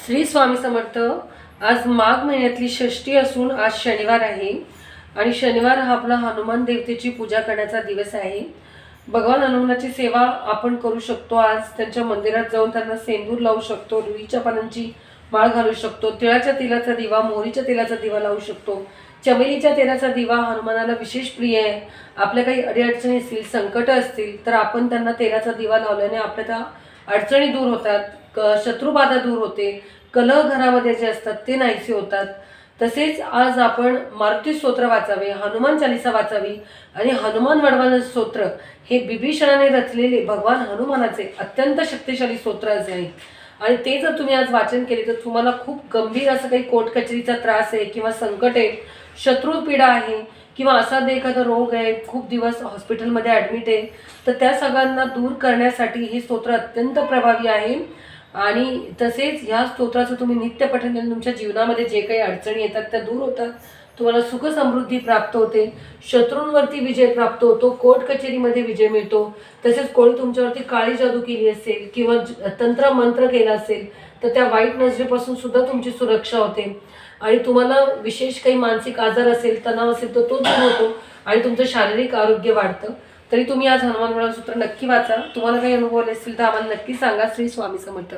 श्री स्वामी समर्थ। आज माघ महिन्यातली षष्टी असून आज शनिवार आहे आणि शनिवार हा आपला हनुमान देवतेची पूजा करण्याचा दिवस आहे। भगवान हनुमानाची सेवा आपण करू शकतो। आज त्यांच्या मंदिरात जाऊन त्यांना सेंदूर लावू शकतो, रुईच्या पानांची माळ घालू शकतो, तिळाच्या तेलाचा दिवा, मोहरीच्या तेलाचा दिवा लावू शकतो। चमेलीच्या तेलाचा दिवा हनुमानाला विशेष प्रिय आहे। आपल्या काही अडीअडचणी असतील, संकट असतील तर आपण त्यांना तेलाचा दिवा लावल्याने आपल्या त्या अडचणी दूर होतात, शत्रुबाधा दूर होते, कलह घरामध्ये जे असतात ते नाहीसे होतात। तसेच आज आपण मारुती स्तोत्र वाचावे, हनुमान चालीसा वाचावी आणि हनुमान वडवान स्तोत्र हे बिभीषणाने रचलेले भगवान हनुमानाचे अत्यंत शक्तिशाली स्तोत्र आहे आणि ते जर तुम्ही आज वाचन केले तर तुम्हाला खूप गंभीर असं काही कोर्ट कचेरीचा त्रास आहे किंवा संकट आहे, शत्रू पीडा आहे किंवा असा एखादा रोग आहे, खूप दिवस हॉस्पिटलमध्ये ॲडमिट आहे, तर त्या सगळ्यांना दूर करण्यासाठी हे स्तोत्र अत्यंत प्रभावी आहे। आणि तसेच ह्या स्तोत्राचं तुम्ही नित्य पठण केल्याने तुमच्या जीवनामध्ये जे काही अडचणी येतात त्या दूर होतात, तुम्हाला सुख समृद्धी प्राप्त होते, शत्रूंवरती विजय प्राप्त होतो, कोर्ट कचेरीमध्ये विजय मिळतो। तसेच कोणी तुमच्यावरती काळी जादू केली असेल किंवा तंत्र मंत्र केला असेल तर त्या वाईट नजरेपासून सुद्धा तुमची सुरक्षा होते आणि तुम्हाला विशेष काही मानसिक आजार असेल, तणाव असेल तर तो दूर होतो आणि तुमचं शारीरिक आरोग्य वाढतं। तरी तुम्ही आज हनुमान वडवान स्तोत्र नक्की वाचा। तुम्हाला काही अनुभव आले असतील तर आम्हाला नक्की सांगा। श्री स्वामी समर्थ।